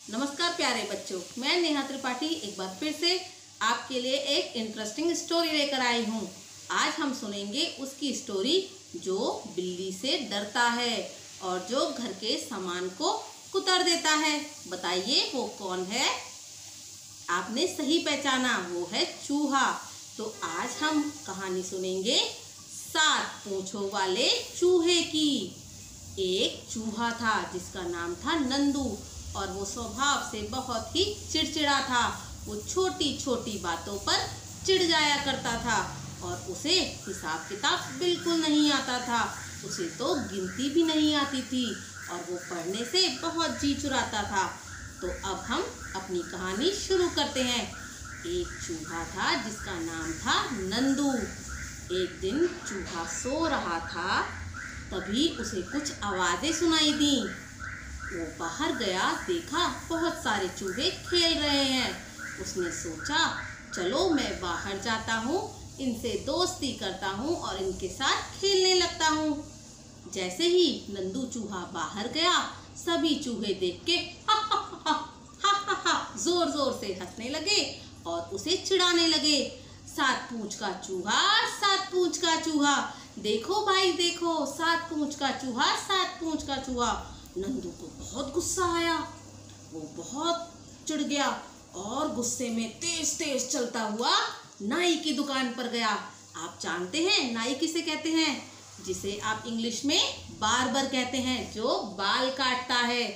नमस्कार प्यारे बच्चों, मैं नेहा त्रिपाठी एक बार फिर से आपके लिए एक इंटरेस्टिंग स्टोरी लेकर आई हूँ। आज हम सुनेंगे उसकी स्टोरी जो बिल्ली से डरता है और जो घर के सामान को कुतर देता है। बताइए वो कौन है? आपने सही पहचाना, वो है चूहा। तो आज हम कहानी सुनेंगे 7 पूंछों वाले चूहे की। एक चूहा था जिसका नाम था नंदू और वो स्वभाव से बहुत ही चिड़चिड़ा था। वो छोटी छोटी बातों पर चिढ़ जाया करता था और उसे हिसाब किताब बिल्कुल नहीं आता था। उसे तो गिनती भी नहीं आती थी और वो पढ़ने से बहुत जी चुराता था। तो अब हम अपनी कहानी शुरू करते हैं। एक चूहा था जिसका नाम था नंदू। एक दिन चूहा सो रहा था, तभी उसे कुछ आवाज़ें सुनाई दी। वो बाहर गया, देखा बहुत सारे चूहे खेल रहे हैं। उसने सोचा चलो मैं बाहर जाता हूँ, इनसे दोस्ती करता हूँ और इनके साथ खेलने लगता हूँ। जैसे ही नंदू चूहा बाहर गया, सभी चूहे देख के हा हा हा हा हा हा जोर जोर से हंसने लगे और उसे चिढ़ाने लगे। 7 पूंछ का चूहा, 7 पूंछ का चूहा, देखो भाई देखो, 7 पूंछ का चूहा, 7 पूंछ का चूहा। नंदू को बहुत गुस्सा आया, वो बहुत चिढ़ गया और गुस्से में तेज तेज चलता हुआ नाई की दुकान पर गया। आप जानते हैं नाई किसे कहते हैं? जिसे आप इंग्लिश में बार्बर कहते हैं, जो बाल काटता है।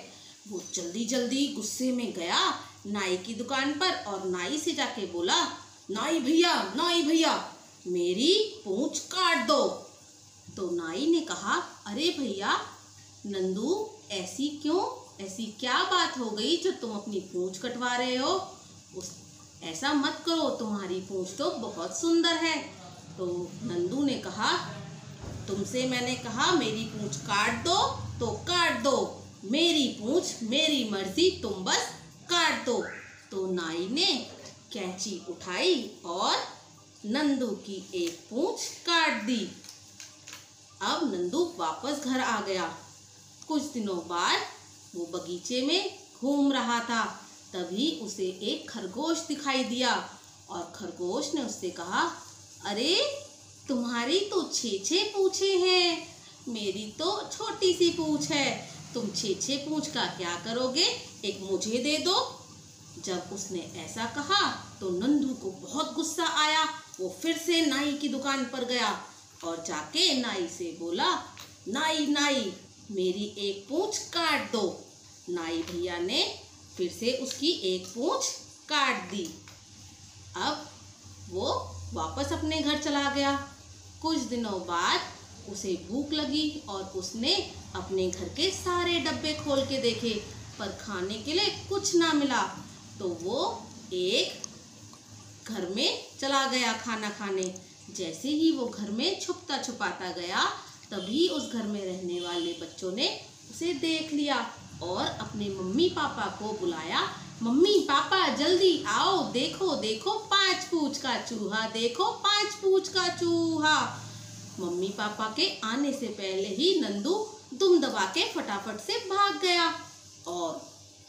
वो जल्दी जल्दी गुस्से में गया नाई की दुकान पर और नाई से जाके बोला, नाई भैया मेरी पूंछ काट दो। तो नाई ने कहा, अरे भैया नंदू, ऐसी क्या बात हो गई जो तुम अपनी पूंछ कटवा रहे हो? ऐसा मत करो, तुम्हारी पूंछ तो बहुत सुंदर है। तो नंदू ने कहा, तुमसे मैंने कहा मेरी पूंछ काट दो तो काट दो, मेरी पूंछ मेरी मर्जी, तुम बस काट दो। तो नाई ने कैंची उठाई और नंदू की एक पूंछ काट दी। अब नंदू वापस घर आ गया। कुछ दिनों बाद वो बगीचे में घूम रहा था, तभी उसे एक खरगोश दिखाई दिया और खरगोश ने उससे कहा, अरे तुम्हारी तो 6 पूंछें हैं, मेरी तो छोटी सी पूंछ है, तुम 6 पूंछ का क्या करोगे? एक मुझे दे दो। जब उसने ऐसा कहा तो नंदू को बहुत गुस्सा आया। वो फिर से नाई की दुकान पर गया और जाके नाई से बोला, नाई मेरी एक पूंछ काट दो। नाई भैया ने फिर से उसकी एक पूंछ काट दी। अब वो वापस अपने घर चला गया। कुछ दिनों बाद उसे भूख लगी और उसने अपने घर के सारे डब्बे खोल के देखे, पर खाने के लिए कुछ ना मिला। तो वो एक घर में चला गया खाना खाने। जैसे ही वो घर में छुपता छुपाता गया, तभी उस घर में रहने वाले बच्चों ने उसे देख लिया और अपने मम्मी पापा को बुलाया, मम्मी पापा जल्दी आओ, देखो देखो 5 पूंछ का चूहा, देखो 5 पूंछ का चूहा। मम्मी पापा के आने से पहले ही नंदू दुम दबा के फटाफट से भाग गया और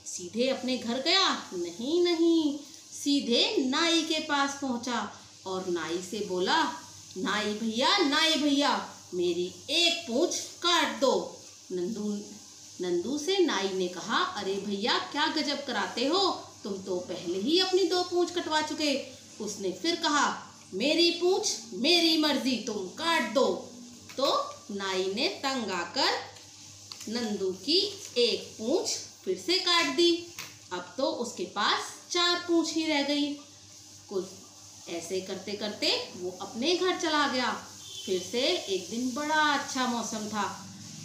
सीधे अपने घर गया? नहीं, सीधे नाई के पास पहुंचा और नाई से बोला, नाई भैया मेरी एक पूंछ काट दो। नंदू से नाई ने कहा, अरे भैया क्या गजब कराते हो, तुम तो पहले ही अपनी 2 पूंछ कटवा चुके। उसने फिर कहा, मेरी पूंछ मेरी मर्जी, तुम काट दो। तो नाई ने तंग आकर नंदू की एक पूंछ फिर से काट दी। अब तो उसके पास 4 पूंछ ही रह गई। कुछ ऐसे करते करते वो अपने घर चला गया। फिर से एक दिन बड़ा अच्छा मौसम था।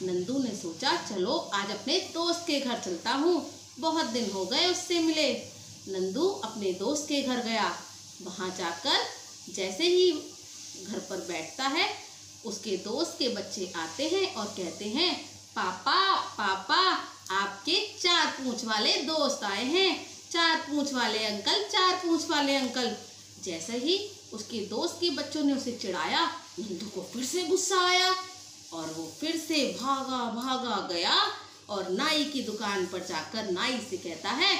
नंदू ने सोचा चलो आज अपने दोस्त के घर चलता हूँ, बहुत दिन हो गए उससे मिले। नंदू अपने दोस्त के घर गया। वहाँ जाकर जैसे ही घर पर बैठता है, उसके दोस्त के बच्चे आते हैं और कहते हैं, पापा आपके 4 पूंछ वाले दोस्त आए हैं, 4 पूंछ वाले अंकल, 4 पूंछ वाले अंकल। जैसे ही उसके दोस्त के बच्चों ने उसे चिढ़ाया, नंदू को फिर से गुस्सा आया और वो फिर से भागा गया और नाई की दुकान पर जाकर नाई से कहता है,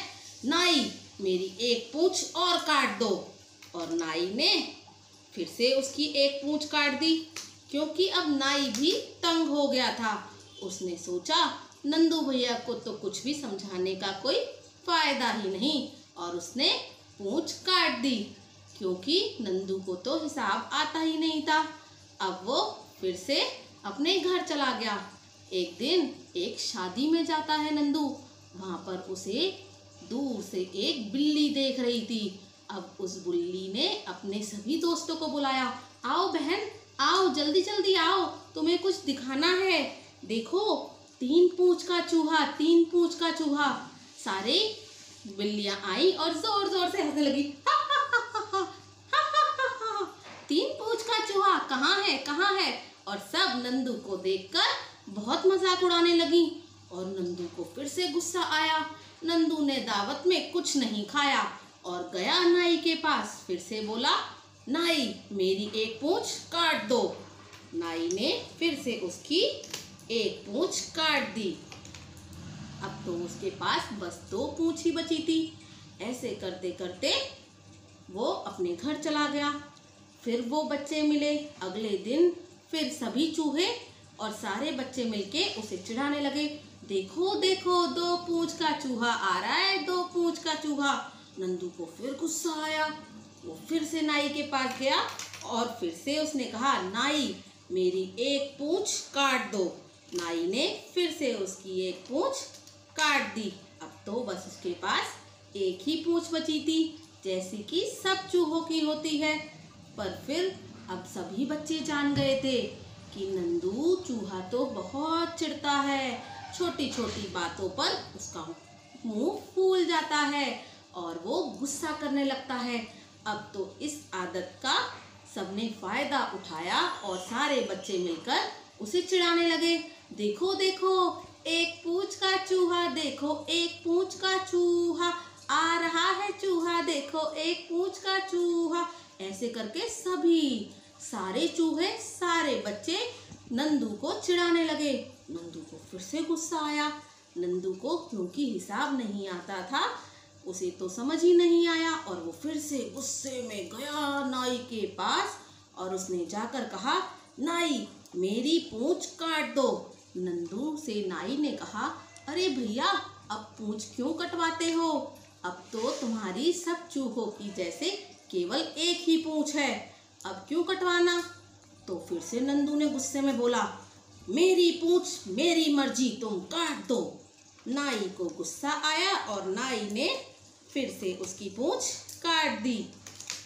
नाई मेरी एक पूंछ और काट दो। और नाई ने फिर से उसकी एक पूंछ काट दी, क्योंकि अब नाई भी तंग हो गया था। उसने सोचा नंदू भैया को तो कुछ भी समझाने का कोई फायदा ही नहीं, और उसने पूंछ काट दी, क्योंकि नंदू को तो हिसाब आता ही नहीं था। अब वो फिर से अपने घर चला गया। एक दिन एक शादी में जाता है नंदू। वहाँ पर उसे दूर से एक बिल्ली देख रही थी। अब उस बिल्ली ने अपने सभी दोस्तों को बुलाया, आओ बहन आओ, जल्दी जल्दी आओ, तुम्हें कुछ दिखाना है। देखो 3 पूंछ का चूहा, 3 पूंछ का चूहा। सारे बिल्लियां आई और जोर जोर से हंसने लगी। 3 पूंछ का चूहा कहाँ है, कहाँ है? और सब नंदू को देखकर बहुत मजाक उड़ाने लगी। और नंदू को फिर से गुस्सा आया। नंदू ने दावत में कुछ नहीं खाया और गया नाई के पास। फिर से बोला, नाई मेरी एक पूंछ काट दो। नाई ने फिर से उसकी एक पूंछ काट दी। अब तो उसके पास बस 2 पूंछ ही बची थी। ऐसे करते करते वो अपने घर चला गया। फिर वो बच्चे मिले। अगले दिन फिर सभी चूहे और सारे बच्चे मिलके उसे चिढ़ाने लगे, देखो देखो 2 पूंछ का चूहा आ रहा है, 2 पूंछ का चूहा। नंदू को फिर गुस्सा आया। वो फिर से नाई के पास गया और फिर से उसने कहा, नाई मेरी एक पूंछ काट दो। नाई ने फिर से उसकी एक पूंछ काट दी। अब तो बस उसके पास एक ही पूंछ बची थी, जैसी कि सब चूहों की होती है। पर फिर अब सभी बच्चे जान गए थे कि नंदू चूहा तो बहुत चिढ़ता है, छोटी छोटी बातों पर उसका मुंह फूल जाता है और वो गुस्सा करने लगता है। अब तो इस आदत का सबने फायदा उठाया और सारे बच्चे मिलकर उसे चिढ़ाने लगे, देखो देखो 1 पूंछ का चूहा, देखो 1 पूंछ का चूहा आ रहा है, चूहा देखो 1 पूंछ का चूहा। ऐसे करके सभी सारे चूहे सारे बच्चे नंदू को चिढ़ाने लगे। नंदू को फिर से गुस्सा आया। नंदू को क्योंकि हिसाब नहीं आता था, उसे तो समझ ही नहीं आया और वो फिर से गुस्से में गया नाई के पास और उसने जाकर कहा, नाई मेरी पूंछ काट दो। नंदू से नाई ने कहा, अरे भैया अब पूंछ क्यों कटवाते हो? अब तो तुम्हारी सब चूहों की जैसे केवल एक ही पूंछ है, अब क्यों कटवाना? तो फिर से नंदू ने गुस्से में बोला, मेरी पूंछ मेरी मर्जी, तुम काट दो। नाई को गुस्सा आया और नाई ने फिर से उसकी पूंछ काट दी।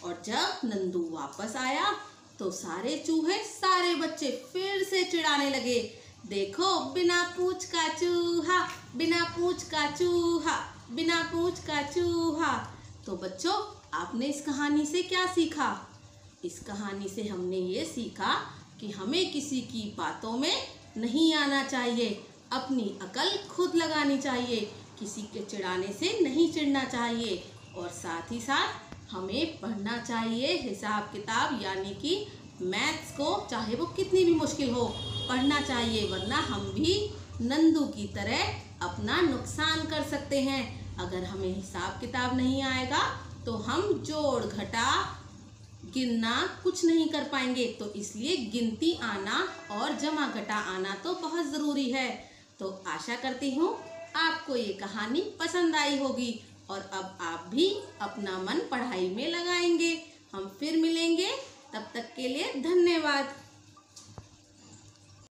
और जब नंदू वापस आया तो सारे चूहे सारे बच्चे फिर से चिढ़ाने लगे, देखो बिना पूंछ का चूहा, बिना पूंछ का चूहा, बिना पूंछ का चूहा। तो बच्चों, आपने इस कहानी से क्या सीखा? इस कहानी से हमने ये सीखा कि हमें किसी की बातों में नहीं आना चाहिए, अपनी अकल खुद लगानी चाहिए, किसी के चिढ़ाने से नहीं चिढ़ना चाहिए। और साथ ही साथ हमें पढ़ना चाहिए हिसाब किताब, यानी कि मैथ्स को, चाहे वो कितनी भी मुश्किल हो, पढ़ना चाहिए, वरना हम भी नंदू की तरह अपना नुकसान कर सकते हैं। अगर हमें हिसाब किताब नहीं आएगा तो हम जोड़ घटा गिनना कुछ नहीं कर पाएंगे। तो इसलिए गिनती आना और जमा घटा आना तो बहुत ज़रूरी है। तो आशा करती हूँ आपको ये कहानी पसंद आई होगी और अब आप भी अपना मन पढ़ाई में लगाएंगे। हम फिर मिलेंगे, तब तक के लिए धन्यवाद।